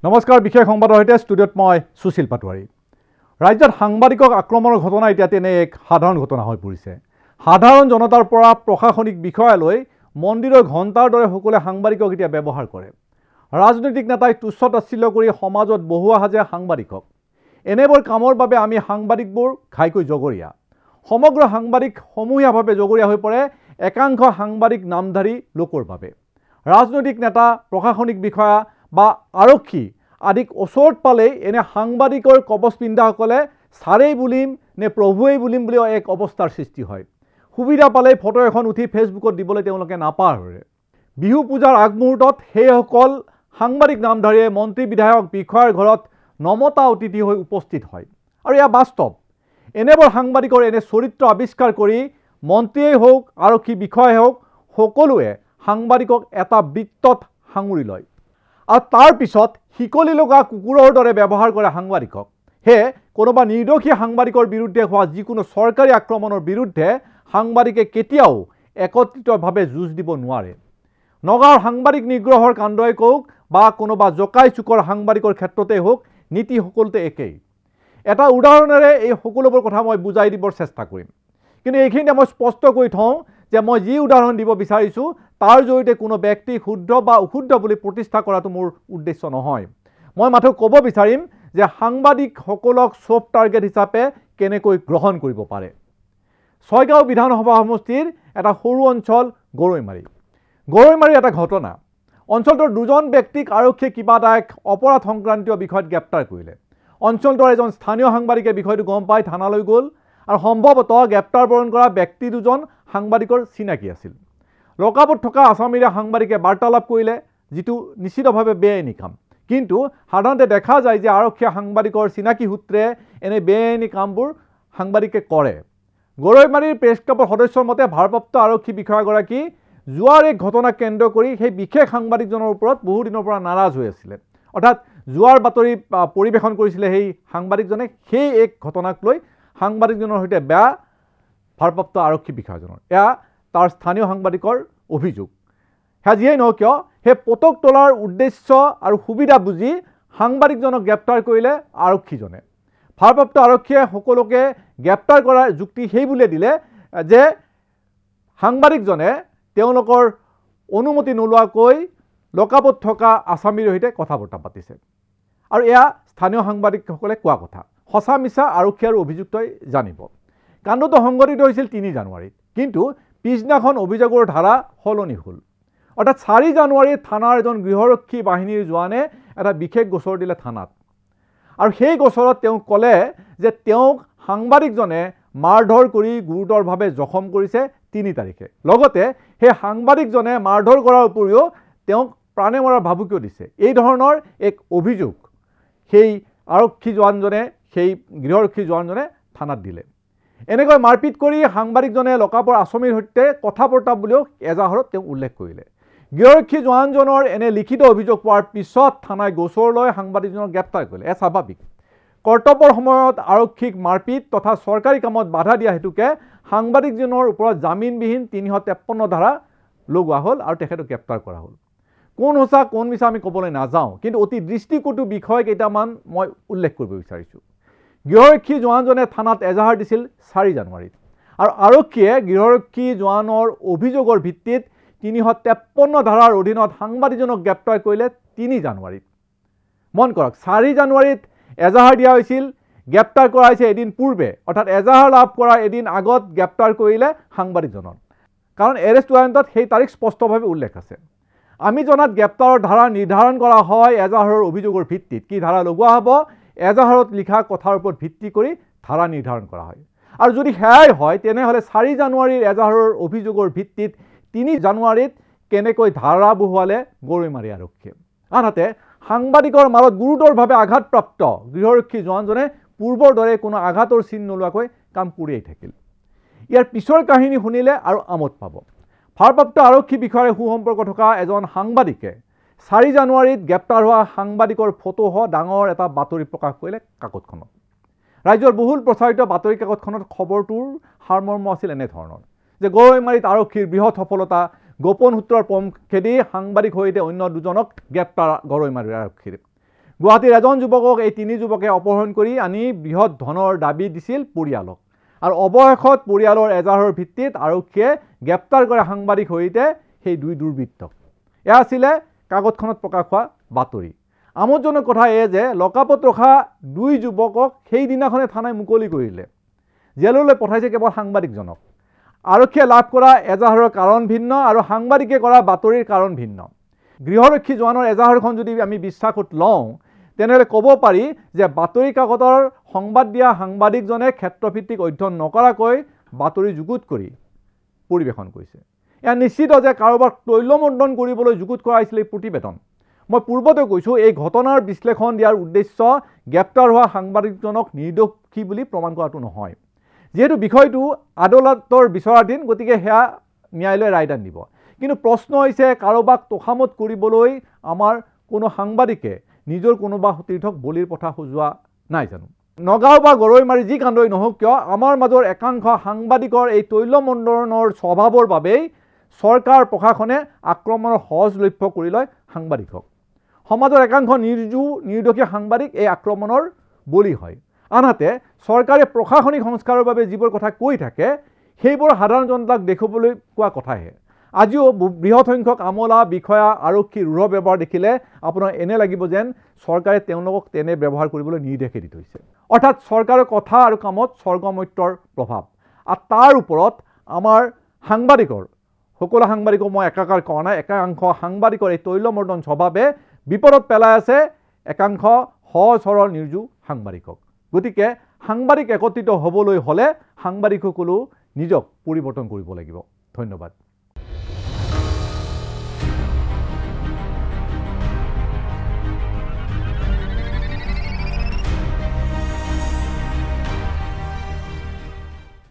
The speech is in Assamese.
নমস্কাৰ বিশেষ সংবাদৰ সৈতে ষ্টুডিঅ'ত মই সুশীল পাটোৱাৰী। ৰাজ্যত সাংবাদিকক আক্ৰমণৰ ঘটনা এতিয়া তেনে এক সাধাৰণ ঘটনা হৈ পৰিছে। সাধাৰণ জনতাৰ পৰা প্ৰশাসনিক বিষয়ালৈ মন্দিৰৰ ঘণ্টাৰ দৰে সকলোৱে সাংবাদিকক এতিয়া ব্যৱহাৰ কৰে। ৰাজনৈতিক নেতাই তুচ্ছ তাচ্ছিল্য কৰি সমাজত বহুৱা সাজে সাংবাদিকক। এনেবোৰ কামৰ বাবে আমি সাংবাদিকবোৰ ঘাইকৈ জগৰীয়া। সমগ্ৰ সাংবাদিক সমূহীয়াভাৱে জগৰীয়া হৈ পৰে একাংশ সাংবাদিক নামধাৰী লোকৰ বাবে। ৰাজনৈতিক নেতা, প্ৰশাসনিক বিষয়া বা আৰক্ষী আদিক ওচৰত পালেই এনে সাংবাদিকৰ কবচ পিন্ধাসকলে ছাৰেই বুলিম নে প্ৰভুৱেই বুলিম বুলি এক অৱস্থাৰ সৃষ্টি হয়। সুবিধা পালেই ফটো এখন উঠি ফেচবুকত দিবলৈ তেওঁলোকে নাপাহৰে। বিহু পূজাৰ আগমুহূৰ্তত সেইসকল সাংবাদিক নামধাৰীয়ে মন্ত্ৰী বিধায়ক বিষয়াৰ ঘৰত নমতা অতিথি হৈ উপস্থিত হয়। আৰু এয়া বাস্তৱ। এনেবোৰ সাংবাদিকৰ এনে চৰিত্ৰ আৱিষ্কাৰ কৰি মন্ত্ৰীয়েই হওক, আৰক্ষী বিষয়াই হওক, সকলোৱে সাংবাদিকক এটা বৃত্তত সাঙুৰি লয় আৰু তাৰ পিছত শিকলি লগা কুকুৰৰ দৰে ব্যৱহাৰ কৰে সাংবাদিকক। সেয়ে কোনোবা নিৰ্দোষী সাংবাদিকৰ বিৰুদ্ধে হোৱা যিকোনো চৰকাৰী আক্ৰমণৰ বিৰুদ্ধে সাংবাদিকে কেতিয়াও একত্ৰিতভাৱে যুঁজ দিব নোৱাৰে। নগাঁৱৰ সাংবাদিক নিগ্ৰহৰ কাণ্ডই কওক বা কোনোবা জকাই চুকৰ সাংবাদিকৰ ক্ষেত্ৰতেই হওক, নীতি সকলোতে একেই। এটা উদাহৰণেৰে এই সকলোবোৰ কথা মই বুজাই দিবৰ চেষ্টা কৰিম। কিন্তু এইখিনিতে মই স্পষ্ট কৰি থওঁ যে মই যি উদাহৰণ দিব বিচাৰিছোঁ তাৰ জৰিয়তে কোনো ব্যক্তিক শুদ্ধ বা অশুদ্ধ বুলি প্ৰতিষ্ঠা কৰাটো মোৰ উদ্দেশ্য নহয়। মই মাথো ক'ব বিচাৰিম যে সাংবাদিকসকলক চফ টাৰ্গেট হিচাপে কেনেকৈ গ্ৰহণ কৰিব পাৰে। ছয়গাঁও বিধানসভা সমষ্টিৰ এটা সৰু অঞ্চল গৰৈমাৰী এটা ঘটনা। অঞ্চলটোৰ দুজন ব্যক্তিক আৰক্ষীয়ে কিবা এটা এক অপৰাধ সংক্ৰান্তীয় বিষয়ত গ্ৰেপ্তাৰ কৰিলে। অঞ্চলটোৰ এজন স্থানীয় সাংবাদিকে বিষয়টো গম পাই থানালৈ গ'ল আৰু সম্ভৱতঃ গ্ৰেপ্তাৰ বৰণ কৰা ব্যক্তি দুজন সাংবাদিকৰ চিনাকি আছিল। লকআপত থকা আছামীয়া সাংবাদিকে বাৰ্তালাপ কৰিলে, যিটো নিশ্চিতভাৱে বেআইনী কাম। কিন্তু সাধাৰণতে দেখা যায় যে আৰক্ষীয়ে সাংবাদিকৰ চিনাকি সূত্ৰে এনে বেআইনী কামবোৰ সাংবাদিকে কৰে। গৰৈমাৰীৰ প্ৰেছ ক্লাবৰ সদস্যৰ মতে ভাৰপ্ৰাপ্ত আৰক্ষী বিষয়াগৰাকী যোৱাৰ এক ঘটনাক কেন্দ্ৰ কৰি সেই বিশেষ সাংবাদিকজনৰ ওপৰত বহুদিনৰ পৰা নাৰাজ হৈ আছিলে। অৰ্থাৎ যোৱাৰ বাতৰি পৰিৱেশন কৰিছিলে সেই সাংবাদিকজনে। সেই এক ঘটনাক লৈ সাংবাদিকজনৰ সৈতে বেয়া ভাৰপ্ৰাপ্ত আৰক্ষী বিষয়াজনৰ। এয়া তাৰ স্থানীয় সাংবাদিকৰ অভিযোগ। সেয়া যিয়েই নহওক কিয়, সেই পতক তোলাৰ উদ্দেশ্য আৰু সুবিধা বুজি সাংবাদিকজনক গ্ৰেপ্তাৰ কৰিলে আৰক্ষীজনে। ভাৰপ্ৰাপ্ত আৰক্ষীয়ে সকলোকে গ্ৰেপ্তাৰ কৰাৰ যুক্তি সেই বুলিয়ে দিলে যে সাংবাদিকজনে তেওঁলোকৰ অনুমতি নোলোৱাকৈ লকআপত থকা আছামীৰ সৈতে কথা বতৰা পাতিছে। আৰু এয়া স্থানীয় সাংবাদিকসকলে কোৱা কথা। সঁচা মিছা আৰক্ষী আৰু অভিযুক্তই জানিব। কাণ্ডটো সংঘটিত হৈছিল ৩ জানুৱাৰীত, কিন্তু পিছদিনাখন অভিযোগৰ ধাৰা সলনি হ'ল। অৰ্থাৎ ৪ জানুৱাৰীত থানাৰ এজন গৃহৰক্ষী বাহিনীৰ জোৱানে এটা বিশেষ গোচৰ দিলে থানাত। আৰু সেই গোচৰত তেওঁ ক'লে যে তেওঁক সাংবাদিকজনে মাৰধৰ কৰি গুৰুতৰভাৱে জখম কৰিছে ৩ তাৰিখে। লগতে সেই সাংবাদিকজনে মাৰধৰ কৰাৰ উপৰিও তেওঁক প্ৰাণে মৰাৰ ভাবুকিও দিছে। এই ধৰণৰ এক অভিযোগ সেই আৰক্ষী জোৱানজনে, সেই গৃহৰক্ষী জোৱানজনে থানাত দিলে। এনেকৈ মাৰপিট কৰি সাংবাদিকজনে লকআপৰ আছামীৰ সৈতে কথা পতা বুলিও এজাহাৰত তেওঁ উল্লেখ কৰিলে। গৃহৰক্ষী জোৱানজনৰ এনে লিখিত অভিযোগ পোৱাৰ পিছত থানাই গোচৰ লৈ সাংবাদিকজনক গ্ৰেপ্তাৰ কৰিলে। এয়া স্বাভাৱিক। কৰ্তব্যৰ সময়ত আৰক্ষীক মাৰপিট তথা চৰকাৰী কামত বাধা দিয়া হেতুকে সাংবাদিকজনৰ ওপৰত জামিনবিহীন ৩৫৩ ধাৰা লগোৱা হ'ল আৰু তেখেতক গ্ৰেপ্তাৰ কৰা হ'ল। কোন সঁচা কোন মিছা আমি ক'বলৈ নাযাওঁ, কিন্তু অতি দৃষ্টিকটু বিষয় কেইটামান মই উল্লেখ কৰিব বিচাৰিছোঁ। গৃহৰক্ষী জোৱানজনে থানাত এজাহাৰ দিছিল ৪ জানুৱাৰীত আৰু আৰক্ষীয়ে গৃহৰক্ষী জোৱানৰ অভিযোগৰ ভিত্তিত ৩৫৩ ধাৰাৰ অধীনত সাংবাদিকজনক গ্ৰেপ্তাৰ কৰিলে ৩ জানুৱাৰীত। মন কৰক, ৪ জানুৱাৰীত এজাহাৰ দিয়া হৈছিল, গ্ৰেপ্তাৰ কৰা হৈছে এদিন পূৰ্বে। অৰ্থাৎ এজাহাৰ লাভ কৰাৰ এদিন আগত গ্ৰেপ্তাৰ কৰিলে সাংবাদিকজনক। কাৰণ এৰেষ্ট ৱাৰেণ্টত সেই তাৰিখ স্পষ্টভাৱে উল্লেখ আছে। আমি জনাত গ্ৰেপ্তাৰৰ ধাৰা নিৰ্ধাৰণ কৰা হয় এজাহাৰৰ অভিযোগৰ ভিত্তিত। কি ধাৰা লগোৱা হ'ব, এজাহাৰত লিখা কথাৰ ওপৰত ভিত্তি কৰি ধাৰা নিৰ্ধাৰণ কৰা হয়। আৰু যদি সেয়াই হয় তেনেহ'লে ৪ জানুৱাৰীৰ এজাহাৰৰ অভিযোগৰ ভিত্তিত ৩ জানুৱাৰীত কেনেকৈ ধাৰা বহুৱালে গৰৈমাৰী আৰক্ষীয়ে। আনহাতে সাংবাদিকৰ মাজত গুৰুতৰভাৱে আঘাতপ্ৰাপ্ত গৃহৰক্ষী জোৱানজনে পূৰ্বৰ দৰে কোনো আঘাতৰ চিন নোলোৱাকৈ কাম কৰিয়েই থাকিল। ইয়াৰ পিছৰ কাহিনী শুনিলে আৰু আমোদ পাব। ভাৰপ্ৰাপ্ত আৰক্ষী বিষয়াৰে সুসম্পৰ্ক থকা এজন সাংবাদিকে ৪ জানুৱাৰীত গ্ৰেপ্তাৰ হোৱা সাংবাদিকৰ ফটোসহ ডাঙৰ এটা বাতৰি প্ৰকাশ কৰিলে কাকতখনত। ৰাজ্যৰ বহুল প্ৰচাৰিত বাতৰি কাকতখনত খবৰটোৰ সাৰমৰ্ম আছিল এনেধৰণৰ যে গৰৈমাৰীত আৰক্ষীৰ বৃহৎ সফলতা, গোপন সূত্ৰৰ পমখেদি সাংবাদিক সৈতে অন্য দুজনক গ্ৰেপ্তাৰ গৰৈমাৰীৰ আৰক্ষীৰ। গুৱাহাটীৰ এজন যুৱকক এই 3 যুৱকে অপহৰণ কৰি আনি বৃহৎ ধনৰ দাবী দিছিল পৰিয়ালক আৰু অৱশেষত পৰিয়ালৰ এজাহাৰৰ ভিত্তিত আৰক্ষীয়ে গ্ৰেপ্তাৰ কৰে সাংবাদিক সহিতে সেই 2 দুৰ্বৃত্তক। এয়া আছিলে কাগজখনত প্ৰকাশ হোৱা বাতৰি। আমোদজনক কথা এয়ে যে লকাপত ৰখা 2 যুৱকক সেইদিনাখনে থানাই মুকলি কৰিলে। জেললৈ পঠাইছে কেৱল সাংবাদিকজনক। আৰক্ষীয়ে লাভ কৰা এজাহাৰৰ কাৰণ ভিন্ন আৰু সাংবাদিকে কৰা বাতৰিৰ কাৰণ ভিন্ন। গৃহৰক্ষী জোৱানৰ এজাহাৰখন যদি আমি বিশ্বাসত লওঁ তেনেহ'লে ক'ব পাৰি যে বাতৰি কাকতৰ সংবাদ দিয়া সাংবাদিকজনে ক্ষেত্ৰভিত্তিক অধ্যয়ন নকৰাকৈ বাতৰি যুগুত কৰি পৰিৱেশন কৰিছে। এয়া নিশ্চিত যে কাৰোবাক তৈলমৰ্দন কৰিবলৈ যুগুত কৰা হৈছিল এই প্ৰতিবেদন। মই পূৰ্বতে কৈছোঁ এই ঘটনাৰ বিশ্লেষণ দিয়াৰ উদ্দেশ্য গ্ৰেপ্তাৰ হোৱা সাংবাদিকজনক নিৰ্দোষী বুলি প্ৰমাণ কৰাটো নহয়। যিহেতু বিষয়টো আদালতৰ বিচাৰাধীন গতিকে সেয়া ন্যায়ালয়ে ৰায়দান দিব। কিন্তু প্ৰশ্ন হৈছে কাৰোবাক তোষামত কৰিবলৈ আমাৰ কোনো সাংবাদিকে নিজৰ কোনোবা সতীৰ্থক বলিৰ পঠা সজোৱা নাই জানো? নগাঁও বা গৰৈমাৰী যি কাণ্ডই নহওক কিয় আমাৰ মাজৰ একাংশ সাংবাদিকৰ এই তৈলমৰ্দনৰ স্বভাৱৰ বাবেই চৰকাৰ প্ৰশাসনে আক্ৰমণৰ সহজলভ্য কৰি লয় সাংবাদিকক। সমাজৰ একাংশ নিৰ্দোষী সাংবাদিক এই আক্ৰমণৰ বলি হয়। আনহাতে চৰকাৰে প্ৰশাসনিক সংস্কাৰৰ বাবে যিবোৰ কথা কৈ থাকে সেইবোৰ সাধাৰণ জনতাক দেখুৱাবলৈ কোৱা কথাহে। আজিও বৃহৎ সংখ্যক আমোলা বিষয়া আৰক্ষীৰ ৰুঢ় ব্যৱহাৰ দেখিলে আপোনাৰ এনে লাগিব যেন চৰকাৰে তেওঁলোকক তেনে ব্যৱহাৰ কৰিবলৈ নিৰ্দেশে দি থৈছে। অৰ্থাৎ চৰকাৰৰ কথা আৰু কামত স্বৰ্গমত্যৰ প্ৰভাৱ আৰু তাৰ ওপৰত আমাৰ সাংবাদিকৰ সকলো সাংবাদিকক মই একাকাৰ কৰা নাই, একাংশ সাংবাদিকৰ এই তৈলমৰ্দন স্বভাৱে বিপদত পেলাই আছে একাংশ সহজ সৰল নিৰ্জু সাংবাদিকক। গতিকে সাংবাদিক একত্ৰিত হ'বলৈ হ'লে সাংবাদিকসকলেও নিজক পৰিৱৰ্তন কৰিব লাগিব। ধন্যবাদ।